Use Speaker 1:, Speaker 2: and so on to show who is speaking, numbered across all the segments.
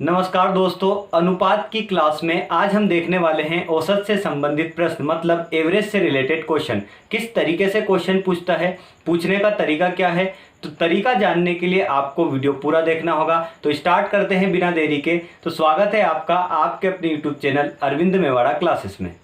Speaker 1: नमस्कार दोस्तों, अनुपात की क्लास में आज हम देखने वाले हैं औसत से संबंधित प्रश्न, मतलब एवरेज से रिलेटेड क्वेश्चन। किस तरीके से क्वेश्चन पूछता है, पूछने का तरीका क्या है, तो तरीका जानने के लिए आपको वीडियो पूरा देखना होगा। तो स्टार्ट करते हैं बिना देरी के। तो स्वागत है आपका आपके अपने YouTube channel Arvind Mewada classes में।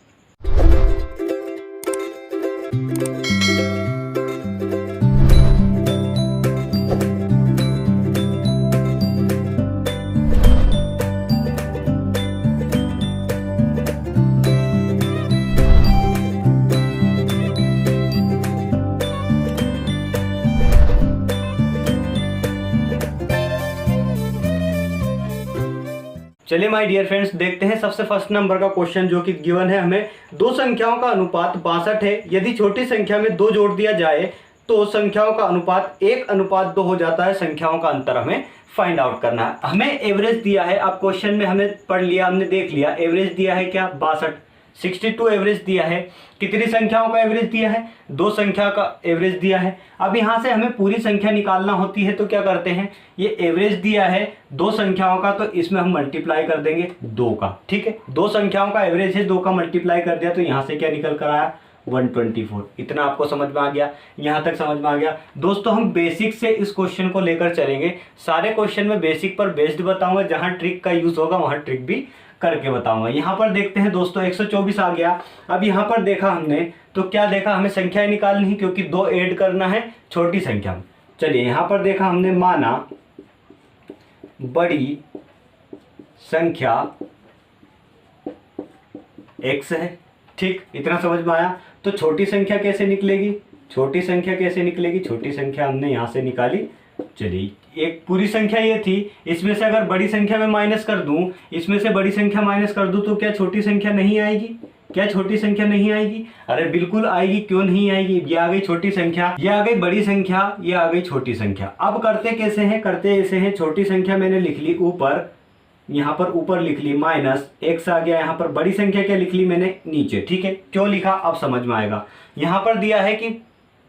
Speaker 1: चलिए माय डियर फ्रेंड्स, देखते हैं सबसे फर्स्ट नंबर का क्वेश्चन जो कि गिवन है हमें। दो संख्याओं का अनुपात 62 है। यदि छोटी संख्या में 2 जोड़ दिया जाए तो संख्याओं का अनुपात 1:2 हो जाता है। संख्याओं का अंतर हमें फाइंड आउट करना है। हमें एवरेज दिया है। अब क्वेश्चन में हमें पढ़ लिया, हमने देख लिया एवरेज दिया है क्या 62, 62 एवरेज दिया है। कितनी संख्याओं का एवरेज दिया है? 2 संख्या का एवरेज दिया है। अब यहाँ से हमें पूरी संख्या निकालना होती है, तो क्या करते हैं, ये एवरेज दिया है 2 संख्याओं का, तो इसमें हम मल्टीप्लाई कर देंगे 2 का। ठीक है, 2 संख्याओं का एवरेज है, 2 का मल्टीप्लाई कर दिया तो यहाँ से क्या निकल कर आया 124। इतना आपको समझ में आ गया? यहाँ तक समझ में आ गया दोस्तों। हम बेसिक से इस क्वेश्चन को लेकर चलेंगे। सारे क्वेश्चन में बेसिक पर बेस्ड बताऊंगा, जहाँ ट्रिक का यूज होगा वहाँ ट्रिक भी करके बताऊंगा। यहाँ पर देखते हैं दोस्तों 124 आ गया। अब यहाँ पर देखा हमने तो क्या देखा, हमें संख्याएं निकालनी है क्योंकि 2 ऐड करना है छोटी संख्या में। चलिए यहाँ पर देखा हमने, माना बड़ी संख्या x है। ठीक, इतना समझ में आया। तो छोटी संख्या कैसे निकलेगी? छोटी संख्या कैसे निकलेगी? छोटी संख्या हमने यहाँ से निकाली। चलिए, एक पूरी संख्या ये थी, इसमें से अगर बड़ी संख्या में माइनस कर दूं, इसमें से बड़ी संख्या माइनस कर दूं, तो क्या छोटी संख्या नहीं आएगी? क्या छोटी संख्या नहीं आएगी? अरे बिल्कुल आएगी, क्यों नहीं आएगी? ये आ गई छोटी संख्या, ये आ गई बड़ी संख्या, ये आ गई छोटी संख्या। अब करते कैसे हैं? करते ऐसे हैं, छोटी संख्या मैंने लिख ली ऊपर, यहाँ पर ऊपर लिख ली माइनस x आ गया। यहाँ पर बड़ी संख्या क्या लिख ली मैंने? नीचे। ठीक है, क्यों लिखा अब समझ में आएगा। यहाँ पर दिया है कि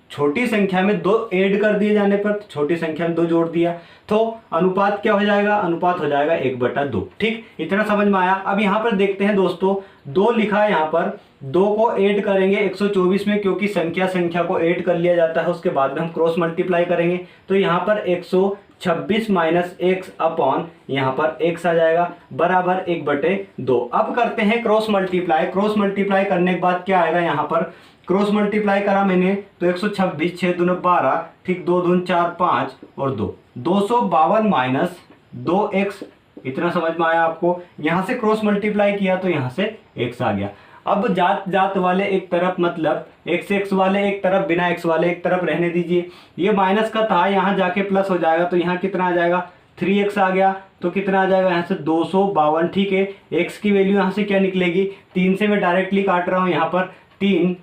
Speaker 1: छोटी संख्या में 2 ऐड कर दिए जाने पर, छोटी संख्या में 2 जोड़ दिया तो अनुपात क्या हो जाएगा? अनुपात हो जाएगा 1/2। ठीक, इतना समझ में आया। अब यहाँ पर देखते हैं दोस्तों, 2 लिखा है, यहाँ पर 2 को ऐड करेंगे 124 में, क्योंकि संख्या को ऐड कर लिया जाता है, उसके बाद में हम क्रॉस मल्टीप्लाई करेंगे। तो यहाँ पर 126 माइनस x अपॉन यहाँ पर x आ जाएगा बराबर 1/2। अब करते हैं क्रॉस मल्टीप्लाई। क्रॉस मल्टीप्लाई करने के बाद क्या आएगा? यहाँ पर क्रॉस मल्टीप्लाई करा मैंने तो 126, 6 दूनी 12, ठीक, 2 दूनी 4, 5 और 2, 252 माइनस 2x। इतना समझ में आया आपको? यहाँ से क्रॉस मल्टीप्लाई किया तो यहाँ से x आ गया। अब जात जात वाले एक तरफ, मतलब x वाले एक तरफ, बिना x वाले एक तरफ रहने दीजिए। ये माइनस का था, यहाँ जाके प्लस हो जाएगा, तो यहाँ कितना आ जाएगा? 3x आ गया। तो कितना आ जाएगा यहाँ से? 252। ठीक है, x की वैल्यू यहाँ से क्या निकलेगी? 3 से मैं डायरेक्टली काट रहा हूँ, यहाँ पर 3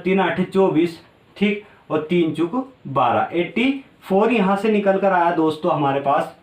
Speaker 1: 3 8 24, ठीक, और 3 चूक 12, 84 यहाँ से निकल कर आया दोस्तों हमारे पास।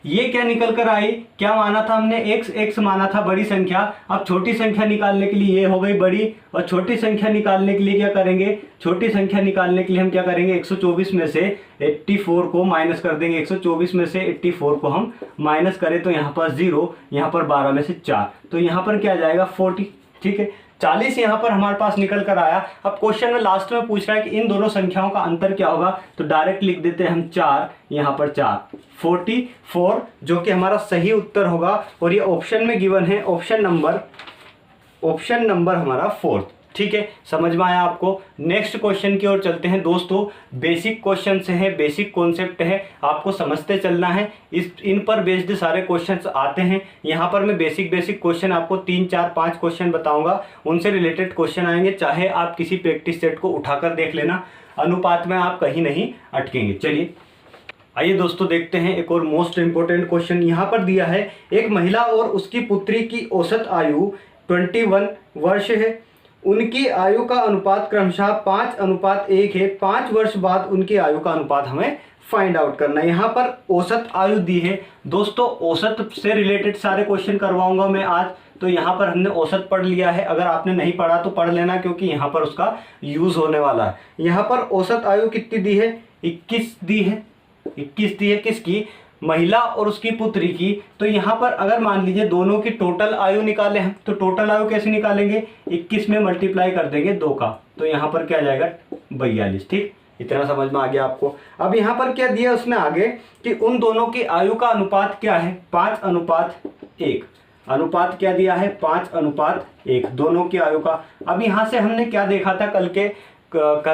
Speaker 1: ये क्या निकल कर आई? क्या माना था हमने? x माना था बड़ी संख्या। अब छोटी संख्या निकालने के लिए ये हो गई बड़ी, और छोटी संख्या निकालने के लिए क्या करेंगे? छोटी संख्या निकालने के लिए हम क्या करेंगे? 124 में से 84 को माइनस कर देंगे। 124 में से 84 को हम माइनस करें तो यहाँ पर 0, यहाँ पर 12 में से 4, तो यहाँ पर क्या आ जाएगा? 40। ठीक है, 40 यहाँ पर हमारे पास निकल कर आया। अब क्वेश्चन में लास्ट में पूछ रहा है कि इन दोनों संख्याओं का अंतर क्या होगा, तो डायरेक्ट लिख देते हैं हम 4, यहाँ पर 4, 44, जो कि हमारा सही उत्तर होगा। और ये ऑप्शन में गिवन है, ऑप्शन नंबर हमारा 4। ठीक है, समझ में आया आपको? नेक्स्ट क्वेश्चन की ओर चलते हैं दोस्तों। बेसिक क्वेश्चन से है, बेसिक कॉन्सेप्ट है, आपको समझते चलना है। इन पर बेस्ड सारे क्वेश्चंस आते हैं। यहाँ पर मैं बेसिक क्वेश्चन आपको 3 4 5 क्वेश्चन बताऊंगा, उनसे रिलेटेड क्वेश्चन आएंगे। चाहे आप किसी प्रैक्टिस सेट को उठाकर देख लेना, अनुपात में आप कहीं नहीं अटकेंगे। चलिए आइए दोस्तों देखते हैं एक और मोस्ट इंपोर्टेंट क्वेश्चन। यहाँ पर दिया है, एक महिला और उसकी पुत्री की औसत आयु 21 वर्ष है। उनकी आयु का अनुपात क्रमशः 5:1 है। 5 वर्ष बाद उनकी आयु का अनुपात हमें फाइंड आउट करना है। यहाँ पर औसत आयु दी है दोस्तों। औसत से रिलेटेड सारे क्वेश्चन करवाऊंगा मैं आज। तो यहाँ पर हमने औसत पढ़ लिया है, अगर आपने नहीं पढ़ा तो पढ़ लेना, क्योंकि यहाँ पर उसका यूज होने वाला है। यहाँ पर औसत आयु कितनी दी है? 21 दी है। 21 दी है किसकी? महिला और उसकी पुत्री की, तो यहाँ पर अगर मान लीजिए दोनों की टोटल आयु निकाले हैं, तो टोटल आयु कैसे निकालेंगे, 21 में मल्टीप्लाई कर देंगे 2 का, तो यहाँ पर क्या आ जाएगा 42। ठीक, इतना समझ में आ गया आपको। अब यहाँ पर क्या दिया उसने आगे कि उन दोनों की आयु का अनुपात क्या है, 5:1। अनुपात क्या दिया है, 5:1 दोनों की आयु का। अब यहाँ से हमने क्या देखा था, कल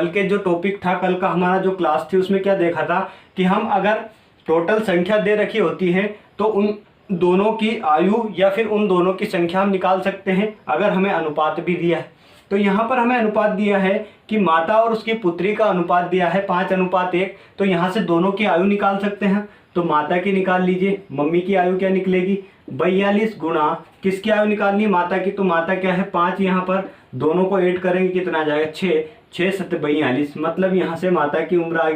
Speaker 1: के जो टॉपिक था, कल का हमारा जो क्लास थी उसमें क्या देखा था कि हम अगर टोटल संख्या दे रखी होती है तो उन दोनों की आयु या फिर उन दोनों की संख्या हम निकाल सकते हैं अगर हमें अनुपात भी दिया है। तो यहाँ पर हमें अनुपात दिया है कि माता और उसकी पुत्री का अनुपात दिया है 5:1, तो यहाँ से दोनों की आयु निकाल सकते हैं। तो माता की निकाल लीजिए, मम्मी की आयु क्या निकलेगी, 42 गुणा किसकी आयु निकालनी है, माता की, तो माता क्या है 5, यहाँ पर दोनों को ऐड करेंगे कितना आ जाएगा 6, 6 7 42, मतलब यहाँ से माता की उम्र आ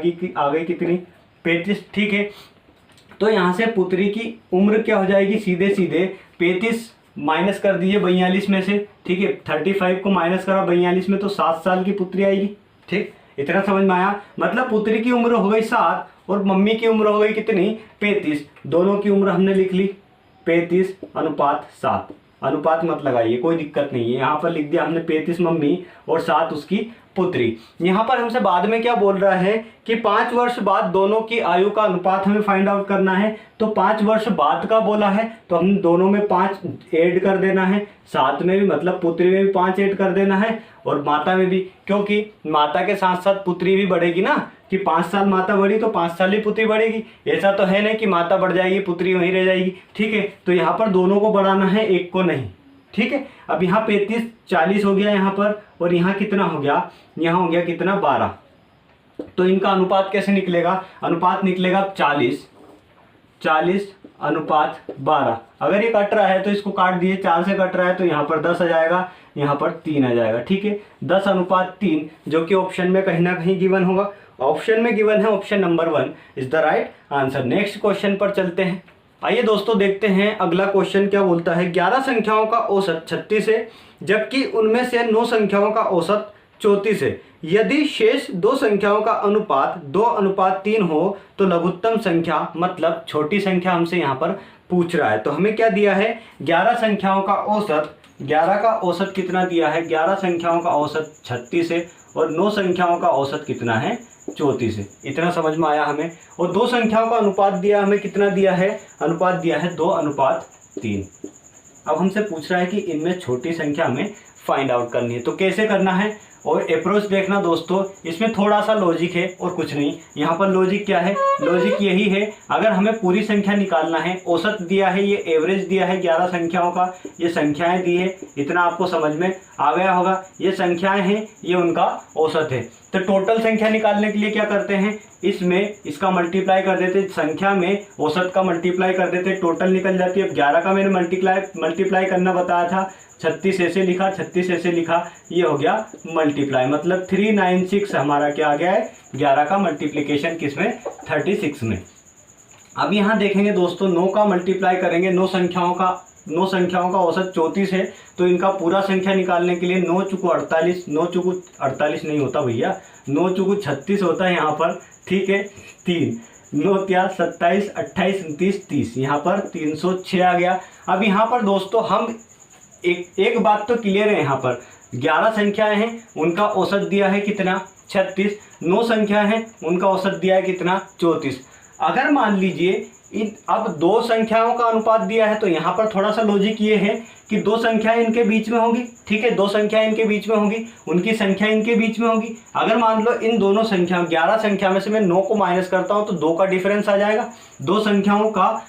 Speaker 1: गई कितनी 35। ठीक है, तो यहाँ से पुत्री की उम्र क्या हो जाएगी, सीधे सीधे 35 माइनस कर दीजिए 42 में से। ठीक है, 35 को माइनस करा 42 में तो 7 साल की पुत्री आएगी। ठीक, इतना समझ में आया, मतलब पुत्री की उम्र हो गई 7 और मम्मी की उम्र हो गई कितनी 35, दोनों की उम्र हमने लिख ली 35:7। अनुपात मत लगाइए, कोई दिक्कत नहीं है, यहाँ पर लिख दिया हमने 35 मम्मी और 7 उसकी पुत्री। यहाँ पर हमसे बाद में क्या बोल रहा है कि 5 वर्ष बाद दोनों की आयु का अनुपात हमें फाइंड आउट करना है। तो 5 वर्ष बाद का बोला है तो हम दोनों में 5 ऐड कर देना है, साथ में भी मतलब पुत्री में भी 5 ऐड कर देना है और माता में भी, क्योंकि माता के साथ साथ पुत्री भी बढ़ेगी ना, कि 5 साल माता बढ़ी तो 5 साल ही पुत्री बढ़ेगी। ऐसा तो है नहीं कि माता बढ़ जाएगी पुत्री वहीं रह जाएगी। ठीक है, तो यहाँ पर दोनों को बढ़ाना है, एक को नहीं। ठीक है, अब यहाँ 35 40 हो गया यहाँ पर, और यहाँ कितना हो गया, यहाँ हो गया कितना 12। तो इनका अनुपात कैसे निकलेगा, अनुपात निकलेगा 40:12। अगर ये कट रहा है तो इसको काट दिए, 4 से कट रहा है तो यहाँ पर 10 आ जाएगा, यहाँ पर 3 आ जाएगा। ठीक है, 10:3, जो कि ऑप्शन में कहीं ना कहीं गिवन होगा। ऑप्शन में गिवन है, option number 1 is the right answer. Next question पर चलते हैं। आइए दोस्तों देखते हैं अगला क्वेश्चन क्या बोलता है। 11 संख्याओं का औसत 36 है, जबकि उनमें से 9 संख्याओं का औसत 34 है। यदि शेष 2 संख्याओं का अनुपात 2:3 हो तो लघुत्तम संख्या, मतलब छोटी संख्या हमसे यहाँ पर पूछ रहा है। तो हमें क्या दिया है, 11 संख्याओं का औसत, 11 का औसत कितना दिया है, 11 संख्याओं का औसत 36 है और 9 संख्याओं का औसत कितना है 34 है। इतना समझ में आया हमें। और 2 संख्याओं का अनुपात दिया हमें, कितना दिया है, अनुपात दिया है 2:3। अब हमसे पूछ रहा है कि इनमें छोटी संख्या हमें फाइंड आउट करनी है। तो कैसे करना है, और अप्रोच देखना दोस्तों, इसमें थोड़ा सा लॉजिक है और कुछ नहीं। यहाँ पर लॉजिक क्या है, लॉजिक यही है, अगर हमें पूरी संख्या निकालना है, औसत दिया है, ये एवरेज दिया है 11 संख्याओं का, ये संख्याएं दी है, इतना आपको समझ में आ गया होगा। ये संख्याएं हैं, ये उनका औसत है। तो टोटल संख्या निकालने के लिए क्या करते हैं, इसमें इसका मल्टीप्लाई कर देते, संख्या में औसत का मल्टीप्लाई कर देते, टोटल निकल जाती है। अब 11 का मैंने मल्टीप्लाई करना बताया था, 36 ऐसे लिखा, 36 ऐसे लिखा, ये हो गया मल्टीप्लाई, मतलब 396 हमारा क्या आ गया है, 11 का मल्टीप्लिकेशन किसमें, 36 में। अब यहाँ देखेंगे दोस्तों, 9 का मल्टीप्लाई करेंगे, 9 संख्याओं का औसत 34 है। तो इनका पूरा संख्या निकालने के लिए 9 चुको 48, 9 चुको 48 नहीं होता भैया, 9 चुको 36 होता है यहाँ पर। ठीक है, 3 9 क्या 27 28 29 30, यहाँ पर 306 आ गया। अब यहाँ पर दोस्तों हम एक बात तो क्लियर है, यहाँ पर 11 संख्याएं हैं, उनका औसत दिया है कितना 36, 9 संख्याएं हैं, उनका औसत दिया है कितना 34। अगर मान लीजिए अब 2 संख्याओं का अनुपात दिया है, तो यहाँ पर थोड़ा सा लॉजिक ये है कि 2 संख्याएं इनके बीच में होंगी। ठीक है, 2 संख्याएं इनके बीच में होंगी, उनकी संख्या इनके बीच में होगी। अगर मान लो इन दोनों संख्या 11 संख्या में से मैं 9 को माइनस करता हूँ तो 2 का डिफरेंस आ जाएगा, 2 संख्याओं का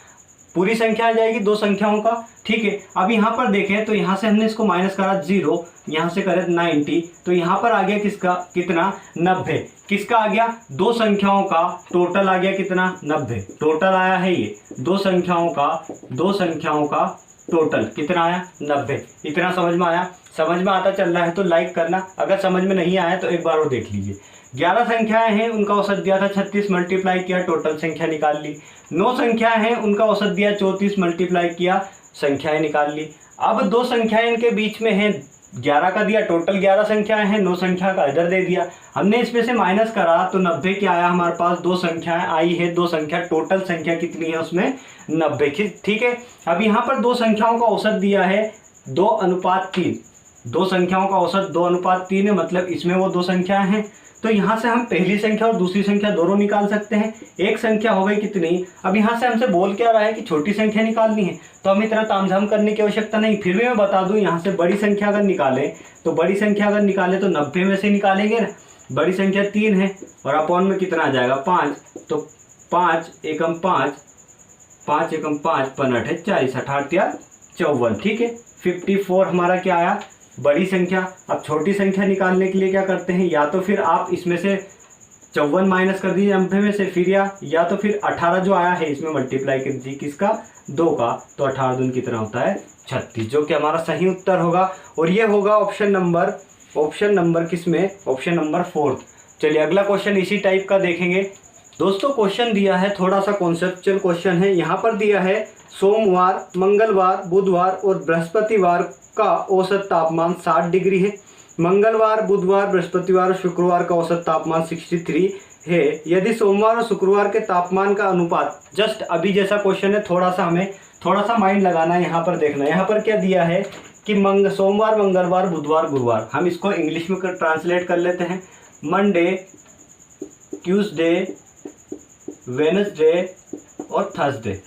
Speaker 1: पूरी संख्या आ जाएगी 2 संख्याओं का। ठीक है, अब यहाँ पर देखें तो यहाँ से हमने इसको माइनस करा 0, यहाँ से करें 90, तो यहाँ पर आ गया किसका, कितना 90, किसका आ गया, 2 संख्याओं का टोटल आ गया कितना 90, टोटल आया है ये 2 संख्याओं का टोटल कितना आया 90। इतना समझ में आया, समझ में आता चल रहा है तो लाइक करना, अगर समझ में नहीं आया तो एक बार और देख लीजिए। 11 संख्याएं हैं, उनका औसत दिया था 36, मल्टीप्लाई किया, टोटल संख्या निकाल ली। 9 संख्याएं हैं, उनका औसत दिया 34, मल्टीप्लाई किया, संख्याएं निकाल ली। अब 2 संख्याएं इनके बीच में हैं, 11 का दिया, टोटल 11 संख्याएं हैं, 9 संख्या का इधर दे दिया। हमने इसमें से माइनस करा तो 90 क्या आया हमारे पास, 2 संख्याएं आई है, 2 संख्या, टोटल संख्या कितनी है उसमें 90 की। ठीक है, अब यहाँ पर 2 संख्याओं का औसत दिया है 2:3, 2 संख्याओं का औसत 2:3 है, मतलब इसमें वो 2 संख्याएं हैं। तो यहाँ से हम पहली संख्या और दूसरी संख्या दोनों निकाल सकते हैं। एक संख्या हो गई कितनी, अब यहाँ से हमसे बोल क्या रहा है कि छोटी संख्या निकालनी है, तो हम इतना तामझाम करने की आवश्यकता नहीं। फिर भी मैं बता दूं, यहाँ से बड़ी संख्या अगर निकाले तो 90 में से निकालेंगे ना, बड़ी संख्या 3 है और अपॉन में कितना आ जाएगा 5, तो 5 एकम 5, 5 एकम 5, 5 है 40, 8 या 54। ठीक है, 54 हमारा क्या आया, बड़ी संख्या। अब छोटी संख्या निकालने के लिए क्या करते हैं, या तो फिर आप इसमें से 54 माइनस कर दीजिए 90 में से, फिर या तो फिर 18 जो आया है इसमें मल्टीप्लाई कर दीजिए किसका, 2 का, तो 18 दूनी कितना होता है 36, जो कि हमारा सही उत्तर होगा। और ये होगा ऑप्शन नंबर किसमें, ऑप्शन नंबर 4। चलिए अगला क्वेश्चन इसी टाइप का देखेंगे। दोस्तों क्वेश्चन दिया है, थोड़ा सा कॉन्सेप्चुअल क्वेश्चन है। यहाँ पर दिया है सोमवार, मंगलवार, बुधवार और बृहस्पतिवार का औसत तापमान 60 डिग्री है। मंगलवार, बुधवार, बृहस्पतिवार और शुक्रवार का औसत तापमान 63 है। यदि सोमवार और शुक्रवार के तापमान का अनुपात, जस्ट अभी जैसा क्वेश्चन है, हमें थोड़ा सा माइंड लगाना है, यहाँ पर देखना है। यहाँ पर क्या दिया है कि सोमवार, मंगलवार, बुधवार, गुरुवार, हम इसको इंग्लिश में ट्रांसलेट कर लेते हैं। मंडे, ट्यूसडे, वेडनेसडे और थर्सडे,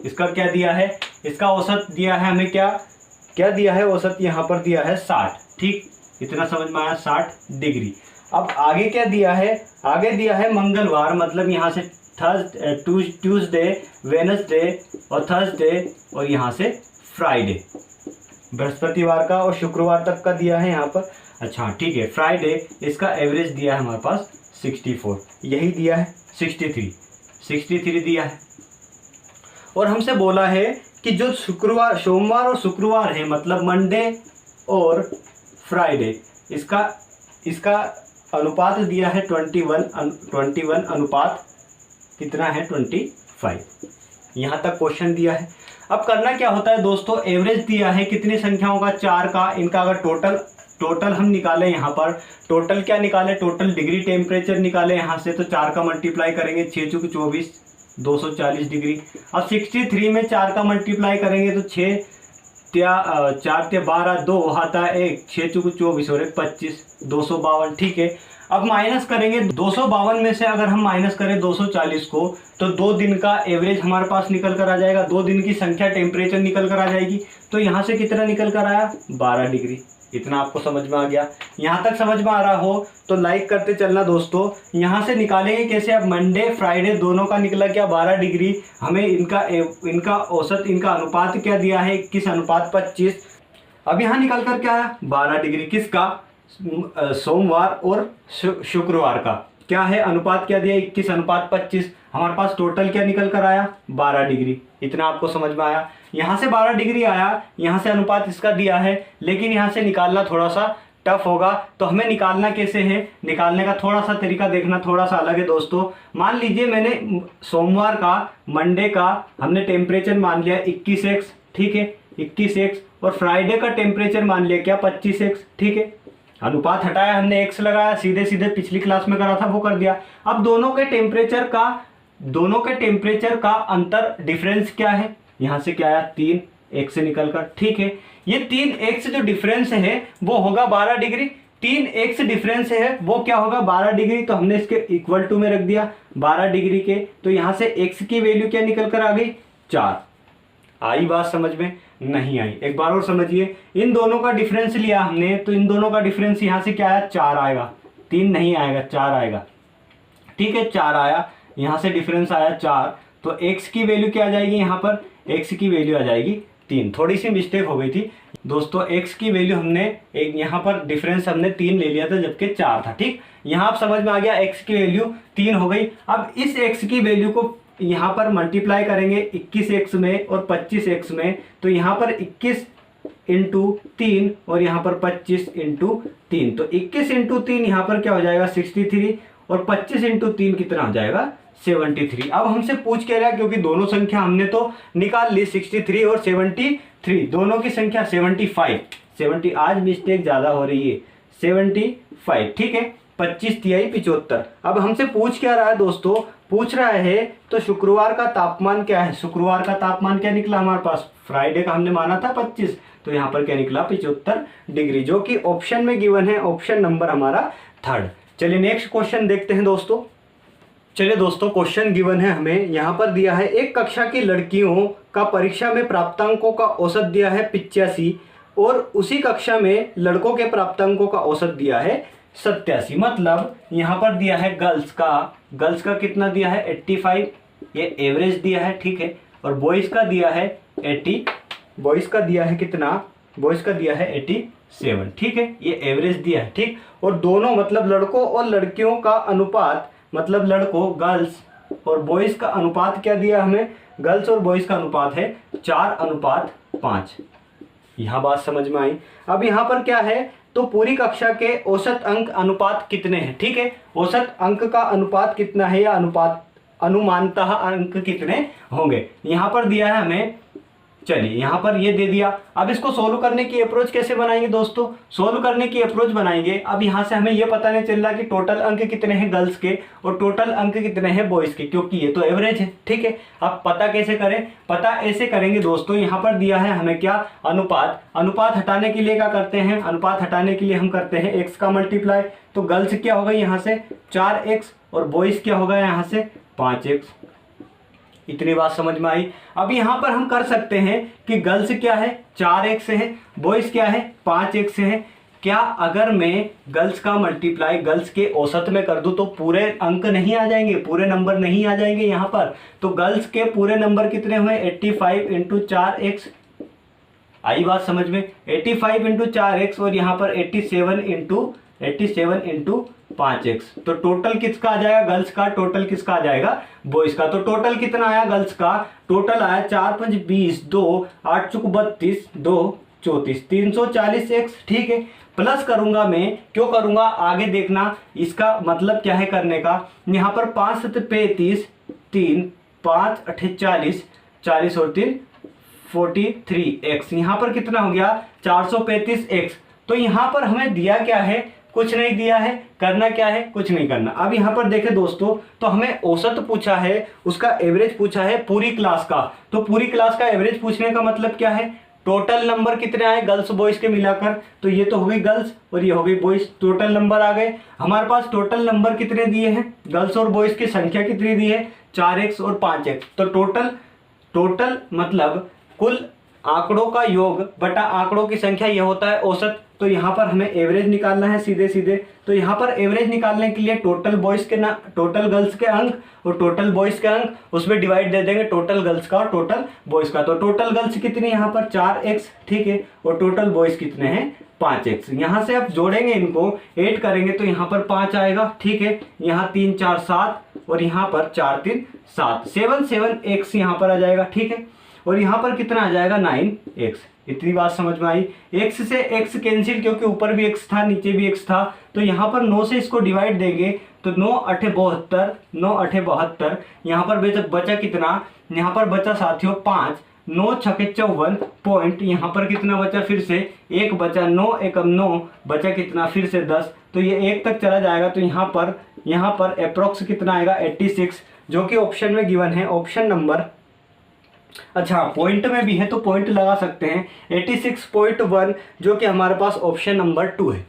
Speaker 1: इसका क्या दिया है, इसका औसत दिया है हमें, क्या दिया है औसत, यहाँ पर दिया है 60। ठीक, इतना समझ में आया, 60 डिग्री। अब आगे क्या दिया है, आगे दिया है मंगलवार, मतलब यहाँ से ट्यूसडे, वेडनेसडे और थर्सडे और यहाँ से फ्राइडे, बृहस्पतिवार का और शुक्रवार तक का दिया है यहाँ पर। अच्छा ठीक है, फ्राइडे, इसका एवरेज दिया है हमारे पास 64, यही दिया है 63 दिया है। और हमसे बोला है कि जो सोमवार और शुक्रवार है, मतलब मंडे और फ्राइडे, इसका अनुपात दिया है 21 अनुपात कितना है 25। यहाँ तक क्वेश्चन दिया है। अब करना क्या होता है दोस्तों, एवरेज दिया है कितनी संख्याओं का, 4 का, इनका अगर टोटल हम निकालें, यहाँ पर टोटल क्या निकाले, टोटल डिग्री टेम्परेचर निकाले यहाँ से, तो 4 का मल्टीप्लाई करेंगे, 6 चौक 24, 240 डिग्री। अब 63 में 4 का मल्टीप्लाई करेंगे तो 4 त्या 12, 2 आता है 1, 6 चौक 24 और 1 25, 252। ठीक है, अब माइनस करेंगे 252 में से अगर हम माइनस करें 240 को, तो 2 दिन का एवरेज हमारे पास निकल कर आ जाएगा, 2 दिन की संख्या टेम्परेचर निकल कर आ जाएगी। तो यहाँ से कितना निकल कर आया, 12 डिग्री। इतना आपको समझ में आ गया? यहाँ तक समझ में आ रहा हो तो लाइक करते चलना दोस्तों। यहाँ से निकालेंगे कैसे, अब मंडे फ्राइडे दोनों का निकला क्या, 12 डिग्री। हमें इनका औसत, इनका अनुपात क्या दिया है, 21:25। अब यहाँ निकल कर क्या आया, 12 डिग्री। किसका, सोमवार और शुक्रवार का क्या है, अनुपात क्या दिया, 21:25। हमारे पास टोटल क्या निकल कर आया, 12 डिग्री। इतना आपको समझ में आया? यहाँ से 12 डिग्री आया, यहाँ से अनुपात इसका दिया है, लेकिन यहाँ से निकालना थोड़ा सा टफ होगा। तो हमें निकालना कैसे है, निकालने का थोड़ा सा तरीका देखना थोड़ा सा अलग है दोस्तों। मान लीजिए मैंने सोमवार का, मंडे का हमने टेम्परेचर मान लिया 21x, ठीक है 21x, और फ्राइडे का टेम्परेचर मान लिया क्या, 25x, ठीक है। अनुपात हटाया हमने, x लगाया, सीधे सीधे पिछली क्लास में करा था वो कर दिया। अब दोनों के टेम्परेचर का अंतर, डिफरेंस क्या है, यहाँ से क्या आया 3x से निकलकर, ठीक है। ये 3x जो डिफरेंस है वो होगा 12 डिग्री। 3x डिफरेंस है वो क्या होगा, 12 डिग्री। तो हमने इसके इक्वल टू में रख दिया 12 डिग्री के। तो यहाँ से x की वैल्यू क्या निकल कर आ गई, 4। आई बात समझ में? नहीं आई। एक बार और समझिए, इन दोनों का डिफरेंस लिया हमने, तो इन दोनों का डिफरेंस यहाँ से क्या आया, 4 आएगा, 3 नहीं आएगा, 4 आएगा, ठीक है। 4 आया, यहाँ से डिफरेंस आया 4। तो x की वैल्यू क्या आ जाएगी, यहाँ पर x की वैल्यू आ जाएगी 3। थोड़ी सी मिस्टेक हो गई थी दोस्तों, x की वैल्यू हमने एक यहाँ पर डिफरेंस हमने 3 ले लिया था जबकि 4 था, ठीक। यहाँ आप समझ में आ गया, x की वैल्यू 3 हो गई। अब इस x की वैल्यू को यहाँ पर मल्टीप्लाई करेंगे 21x में और 25x में, तो यहाँ पर 21 × 3 और यहाँ पर 25 × 3। तो 21 × 3 यहाँ पर क्या हो जाएगा 63, और 25 × 3 कितना हो जाएगा 73। अब हमसे पूछ के रहा, क्योंकि दोनों संख्या हमने तो निकाल ली 63 और 73, दोनों की संख्या 75 70, आज मिस्टेक ज़्यादा हो रही है, 75, ठीक है। 25 तिहाई 75। अब हमसे पूछ क्या रहा है दोस्तों, पूछ रहा है तो शुक्रवार का तापमान क्या है। शुक्रवार का तापमान क्या निकला हमारे पास, फ्राइडे का हमने माना था 25, तो यहाँ पर क्या निकला 75 डिग्री, जो कि ऑप्शन में गिवन है, ऑप्शन नंबर हमारा 3rd। चलिए नेक्स्ट क्वेश्चन देखते हैं दोस्तों। चलिए दोस्तों, क्वेश्चन गिवन है हमें, यहाँ पर दिया है एक कक्षा की लड़कियों का परीक्षा में प्राप्तांकों का औसत दिया है 85 और उसी कक्षा में लड़कों के प्राप्तांकों का औसत दिया है 87। मतलब यहाँ पर दिया है गर्ल्स का कितना दिया है 85, ये एवरेज दिया है, ठीक है। और बॉयज़ का दिया है 80, बॉयज़ का दिया है कितना, बॉयज़ का दिया है 87, ठीक है, ये एवरेज दिया है, ठीक। और दोनों मतलब लड़कों और लड़कियों का अनुपात, मतलब लड़कों गर्ल्स और बॉयज़ का अनुपात क्या दिया हमें, गर्ल्स और बॉयज़ का अनुपात है 4:5। यहाँ बात समझ में आई। अब यहाँ पर क्या है, तो पूरी कक्षा के औसत अंक अनुपात कितने हैं, ठीक है। औसत अंक का अनुपात कितना है या अनुपात अनुमानतः अंक कितने होंगे, यहाँ पर दिया है हमें। चलिए यहाँ पर ये दे दिया। अब इसको सोल्व करने की अप्रोच कैसे बनाएंगे दोस्तों, सोल्व करने की अप्रोच बनाएंगे। अब यहाँ से हमें ये पता नहीं चल रहा कि टोटल अंक कितने हैं गर्ल्स के और टोटल अंक कितने हैं बॉयज़ के, क्योंकि ये तो एवरेज है, ठीक है। अब पता कैसे करें, पता ऐसे करेंगे दोस्तों, यहाँ पर दिया है हमें क्या, अनुपात। अनुपात हटाने के लिए क्या करते हैं, अनुपात हटाने के लिए हम करते हैं x का मल्टीप्लाई। तो गर्ल्स क्या होगा यहाँ से 4x और बॉयज़ क्या होगा यहाँ से 5x। इतनी बात समझ में आई। अब यहाँ पर हम कर सकते हैं कि गर्ल्स क्या है 4x है, बॉयज़ क्या है 5x है। क्या अगर मैं गर्ल्स का मल्टीप्लाई गर्ल्स के औसत में कर दूं तो पूरे अंक नहीं आ जाएंगे, पूरे नंबर नहीं आ जाएंगे यहाँ पर। तो गर्ल्स के पूरे नंबर कितने हुए 85 × 4x, आई बात समझ में, 85 × 4x और यहाँ पर 87 × 5x। तो टोटल किसका आ जाएगा गर्ल्स का, टोटल किसका आ जाएगा बॉयज़ का। तो टोटल कितना आया गर्ल्स का, टोटल आया 4 × 5 = 20, 2 8 × 32, 2 34, 340x, ठीक है। प्लस करूंगा मैं, क्यों करूंगा आगे देखना, इसका मतलब क्या है करने का। यहाँ पर 5 × 7 = 35, 3 5 8 40, 40 और 3 43x। यहाँ पर कितना हो गया 435x। तो यहाँ पर हमें दिया क्या है, कुछ नहीं दिया है, करना क्या है, कुछ नहीं करना। अब यहाँ पर देखें दोस्तों, तो हमें औसत पूछा है, उसका एवरेज पूछा है पूरी क्लास का। तो पूरी क्लास का एवरेज पूछने का मतलब क्या है, टोटल नंबर कितने आए गर्ल्स बॉयज़ के मिलाकर। तो ये तो हो गई गर्ल्स और ये हो गई बॉयज़, टोटल नंबर आ गए हमारे पास। टोटल नंबर कितने दिए हैं, गर्ल्स और बॉयज़ की संख्या कितनी दी है 4x और 5x। तो टोटल मतलब कुल आंकड़ों का योग बटा आंकड़ों की संख्या, यह होता है औसत। तो यहाँ पर हमें एवरेज निकालना है सीधे सीधे। तो यहाँ पर एवरेज निकालने के लिए टोटल गर्ल्स के अंक और टोटल बॉयज़ के अंक, उसमें डिवाइड दे देंगे टोटल गर्ल्स का और टोटल बॉयज़ का। तो टोटल गर्ल्स कितनी यहाँ पर 4x, ठीक है, और टोटल बॉयज़ कितने हैं 5x। यहाँ से आप जोड़ेंगे, इनको ऐड करेंगे तो यहाँ पर 5 आएगा, ठीक है। यहाँ 3 4 7 और यहाँ पर 4 3 7, 7x यहाँ पर आ जाएगा, ठीक है। और यहाँ पर कितना आ जाएगा 9x। इतनी बात समझ में आई। x से x कैंसिल, क्योंकि ऊपर भी x था नीचे भी x था। तो यहाँ पर 9 से इसको डिवाइड देंगे तो 9 8 72, 9 8 72। यहाँ पर बचा कितना, यहाँ पर बचा साथियों 5, 9 6 54 पॉइंट। यहाँ पर कितना बचा, फिर से 1 बचा, 9 1 9 बचा कितना, फिर से 10। तो ये 1 तक चला जाएगा। तो यहाँ पर अप्रोक्स कितना आएगा 86, जो कि ऑप्शन में गिवन है, ऑप्शन नंबर, अच्छा पॉइंट में भी है तो पॉइंट लगा सकते हैं 86.1, जो कि हमारे पास ऑप्शन नंबर 2 है।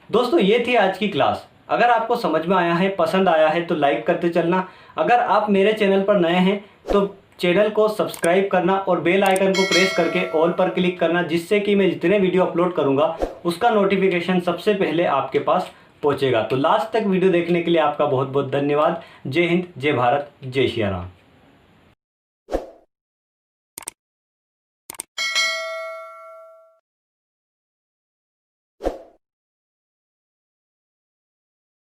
Speaker 1: दोस्तों ये थी आज की क्लास। अगर आपको समझ में आया है, पसंद आया है तो लाइक करते चलना। अगर आप मेरे चैनल पर नए हैं तो चैनल को सब्सक्राइब करना और बेल आइकन को प्रेस करके ऑल पर क्लिक करना, जिससे कि मैं जितने वीडियो अपलोड करूँगा उसका नोटिफिकेशन सबसे पहले आपके पास पहुँचेगा। तो लास्ट तक वीडियो देखने के लिए आपका बहुत बहुत धन्यवाद। जय हिंद, जय भारत, जय श्री राम।